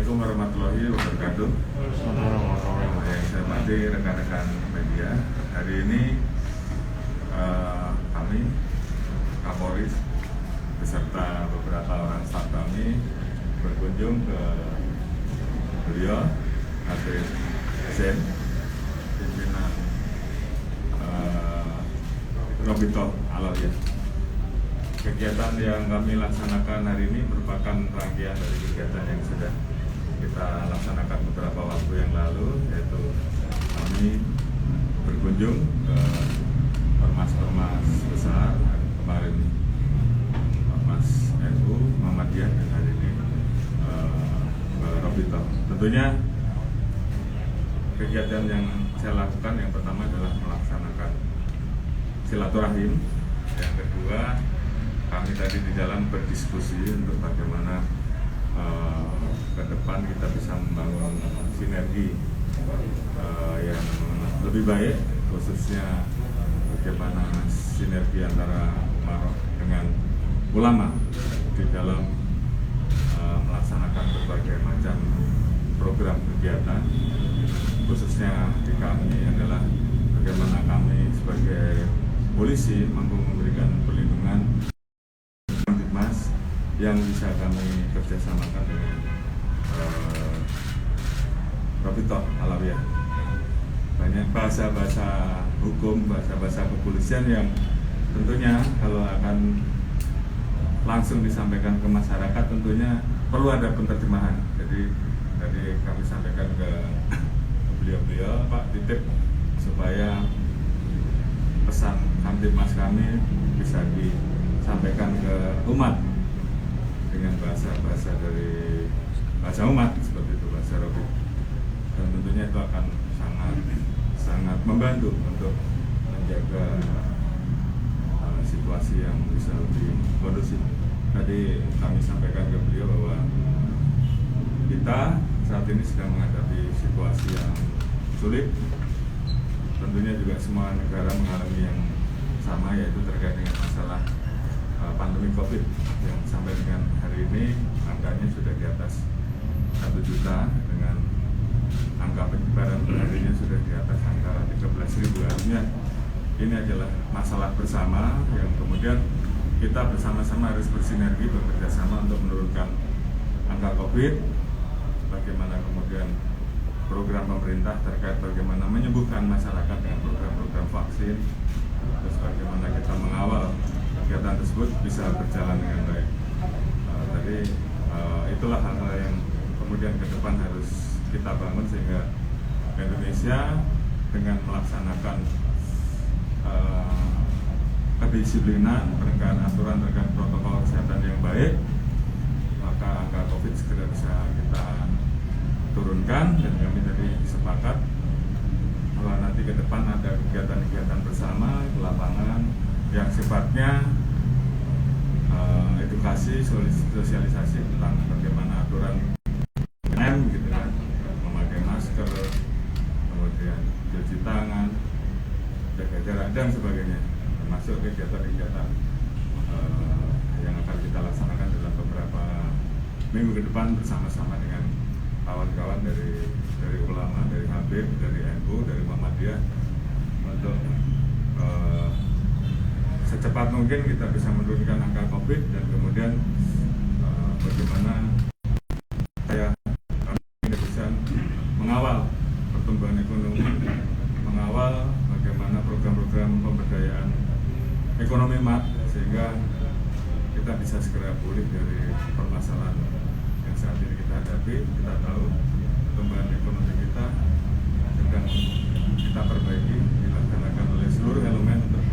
Assalamualaikum warahmatullahi wabarakatuh. Yang saya hormati rekan-rekan media, hari ini kami Kapolri beserta beberapa orang staf kami berkunjung ke beliau Habib Zain, pimpinan Robito Alawiyah. Kegiatan yang kami laksanakan hari ini merupakan rangkaian dari kegiatan yang sudah kita laksanakan beberapa waktu yang lalu, yaitu kami berkunjung ke ormas-ormas besar, kemarin Ormas NU, Muhammadiyah, dan hari ini ke Robito. Tentunya kegiatan yang saya lakukan yang pertama adalah melaksanakan silaturahim, yang kedua kami tadi di jalan berdiskusi untuk bagaimana ke depan kita bisa membangun sinergi yang lebih baik, khususnya bagaimana sinergi antara umat dengan ulama di dalam melaksanakan berbagai macam program kegiatan, khususnya di kami adalah bagaimana kami sebagai polisi mampu memberikan perlindungan yang bisa kami kerjasamakan dengan Robito Alawiyah. Banyak bahasa-bahasa hukum, bahasa-bahasa kepolisian yang tentunya kalau akan langsung disampaikan ke masyarakat tentunya perlu ada penerjemahan. Jadi tadi kami sampaikan ke beliau-beliau, Pak, titip supaya pesan Kamtibmas kami bisa disampaikan ke umat dengan bahasa-bahasa dari bahasa umat, seperti itu, bahasa Robi, dan tentunya itu akan sangat membantu untuk menjaga situasi yang bisa lebih kondusif. Tadi kami sampaikan ke beliau bahwa kita saat ini sedang menghadapi situasi yang sulit, tentunya juga semua negara mengalami yang sama, yaitu terkait dengan masalah pandemi COVID yang sampai dengan hari ini angkanya sudah di atas 1 juta, dengan angka penyebaran perharinya sudah di atas angka 13.000. Artinya ini adalah masalah bersama yang kemudian kita bersama-sama harus bersinergi, bekerja sama untuk menurunkan angka COVID. Bagaimana kemudian program pemerintah terkait bagaimana menyembuhkan masyarakat dengan program-program vaksin, terus bagaimana kita mengawal kegiatan tersebut bisa berjalan dengan baik. Tadi itulah hal-hal yang kemudian ke depan harus kita bangun, sehingga Indonesia dengan melaksanakan kedisiplinan, penegakan aturan terkait protokol kesehatan yang baik, maka angka COVID segera bisa kita turunkan. Dan kami tadi sepakat bahwa nanti ke depan ada kegiatan-kegiatan bersama di lapangan yang sifatnya edukasi, sosialisasi tentang bagaimana aturan PPKM gitu kan, memakai masker, kemudian cuci tangan, jaga jarak dan sebagainya, termasuk kegiatan-kegiatan yang akan kita laksanakan dalam beberapa minggu ke depan bersama-sama dengan kawan-kawan dari ulama, dari Habib, dari NU, dari Muhammadiyah, untuk secepat mungkin kita bisa menurunkan angka COVID, dan kemudian bagaimana kami bisa mengawal pertumbuhan ekonomi, mengawal bagaimana program-program pemberdayaan ekonomi sehingga kita bisa segera pulih dari permasalahan yang saat ini kita hadapi. Kita tahu pertumbuhan ekonomi kita sedang kita perbaiki, dilaksanakan oleh seluruh elemen untuk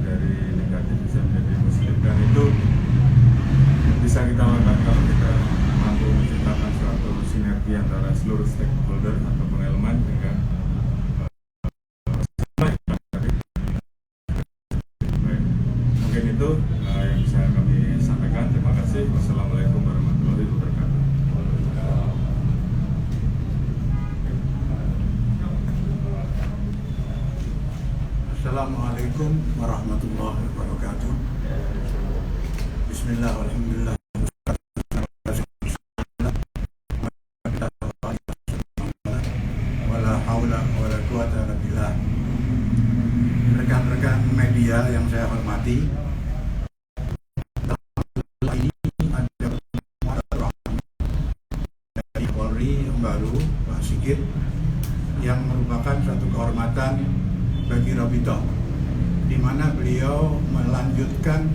dari negatif bisa menjadi positif, dan itu bisa kita lakukan kalau kita mampu menciptakan suatu sinergi antara seluruh stakeholder ataupun elemen, sehingga mungkin itu yang bisa kami sampaikan. Terima kasih. Wassalamualaikum warahmatullahi wabarakatuh. Assalamualaikum warahmatullahi wabarakatuh. Bismillah, alhamdulillah. hormati, ini ada dari Polri yang baru, Pak Sigit, yang merupakan satu kehormatan bagi Robito, di mana beliau melanjutkan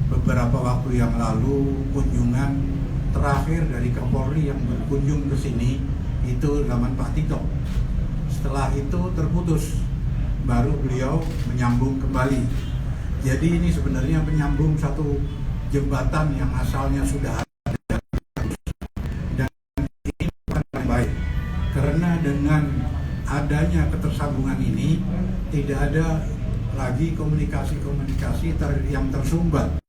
beberapa waktu yang lalu kunjungan terakhir dari Kapolri yang berkunjung ke sini itu zaman Pak Tito. Setelah itu terputus, baru beliau menyambung kembali. Jadi ini sebenarnya menyambung satu jembatan yang asalnya sudah ada, dan ini bukan yang baik, karena dengan adanya ketersambungan ini tidak ada lagi komunikasi yang tersumbat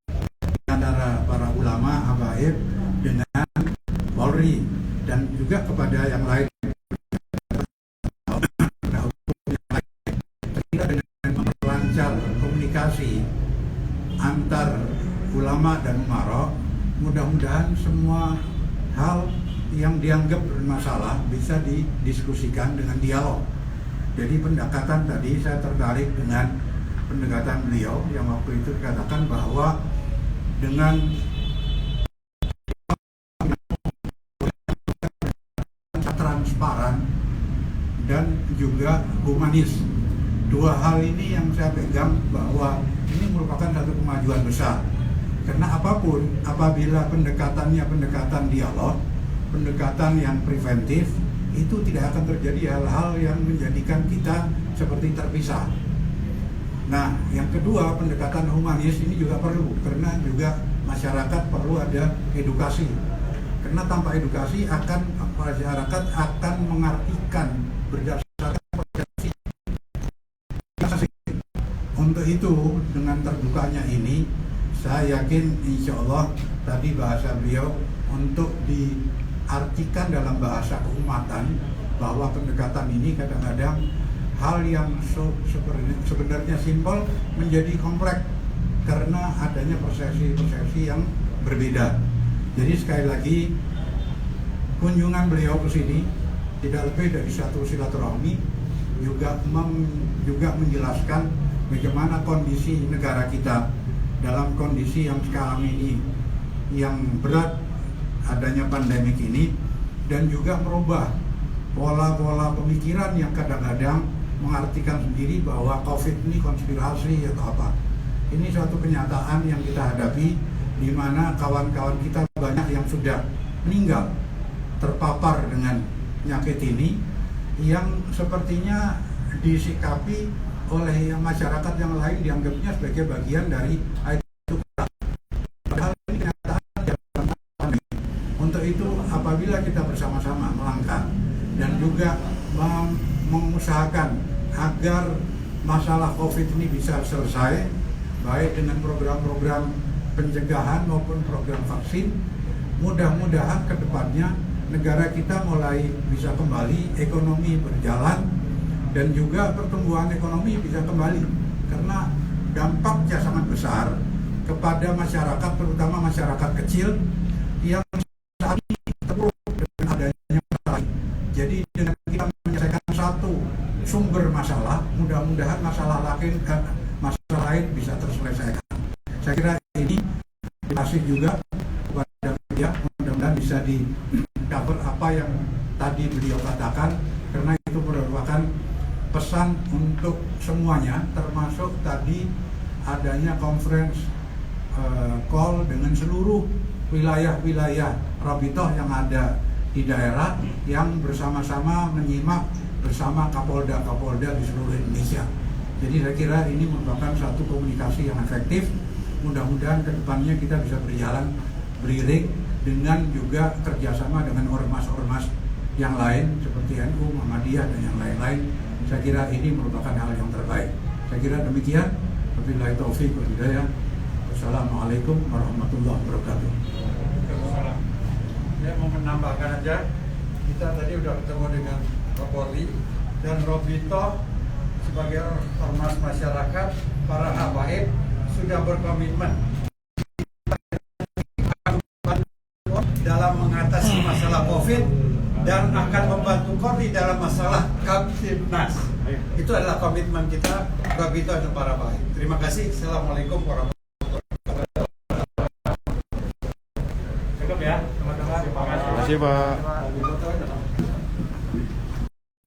antara para ulama habaib dengan Polri dan juga kepada yang lain. Dengan memperlancar komunikasi antar ulama dan umara, mudah-mudahan semua hal yang dianggap bermasalah bisa didiskusikan dengan dialog. Jadi pendekatan tadi saya tertarik dengan pendekatan beliau yang waktu itu dikatakan bahwa dengan transparan dan juga humanis. Dua hal ini yang saya pegang bahwa ini merupakan satu kemajuan besar. Karena apapun, apabila pendekatannya pendekatan dialog, pendekatan yang preventif, itu tidak akan terjadi hal-hal yang menjadikan kita seperti terpisah. Nah, yang kedua, pendekatan humanis ini juga perlu, karena juga masyarakat perlu ada edukasi. Karena tanpa edukasi masyarakat akan mengartikan berdasarkan persepsi. Untuk itu, dengan terbukanya ini, saya yakin insya Allah tadi bahasa beliau untuk diartikan dalam bahasa keumatan bahwa pendekatan ini kadang-kadang hal yang sebenarnya simpel menjadi kompleks karena adanya persepsi yang berbeda. Jadi sekali lagi, kunjungan beliau ke sini tidak lebih dari satu silaturahmi, juga menjelaskan bagaimana kondisi negara kita dalam kondisi yang sekarang ini yang berat adanya pandemik ini, dan juga merubah pola-pola pemikiran yang kadang-kadang mengartikan sendiri bahwa COVID ini konspirasi atau apa. Ini suatu kenyataan yang kita hadapi, di mana kawan-kawan kita banyak yang sudah meninggal terpapar dengan penyakit ini, yang sepertinya disikapi oleh masyarakat yang lain dianggapnya sebagai bagian dari itu. Padahal ini kenyataan zaman pandemi. Untuk itu, apabila kita bersama-sama melangkah dan juga mengusahakan agar masalah COVID ini bisa selesai, baik dengan program-program pencegahan maupun program vaksin, mudah-mudahan ke depannya negara kita mulai bisa kembali, ekonomi berjalan, dan juga pertumbuhan ekonomi bisa kembali, karena dampaknya sangat besar kepada masyarakat, terutama masyarakat kecil yang saat ini terpuruk dengan adanya masalah. Jadi dengan kita menyelesaikan satu sumber masalah, mudah-mudahan masalah lain bisa terselesaikan. Saya kira ini masih juga kepada media, mudah-mudahan bisa di cover apa yang tadi beliau katakan, karena itu merupakan pesan untuk semuanya, termasuk tadi adanya conference call dengan seluruh wilayah-wilayah Rabitoh yang ada di daerah, yang bersama-sama menyimak bersama Kapolda di seluruh Indonesia. Jadi saya kira ini merupakan satu komunikasi yang efektif. Mudah-mudahan kedepannya kita bisa berjalan beriring dengan juga kerjasama dengan ormas-ormas yang lain seperti NU, Muhammadiyah, dan yang lain-lain. Saya kira ini merupakan hal yang terbaik. Saya kira demikian. Wabillahi taufiq wal hidayah. Wassalamualaikum warahmatullahi wabarakatuh. Saya mau menambahkan aja, kita tadi udah ketemu dengan Kapolri dan Robito sebagai ormas masyarakat, para habaib sudah berkomitmen dalam mengatasi masalah COVID dan akan membantu Kordi dalam masalah Kamtibnas. Itu adalah komitmen kita, Rabito dan para baik. Terima kasih. Assalamualaikum warahmatullahi wabarakatuh. Cukup ya, teman-teman. Terima kasih. Terima kasih, Pak.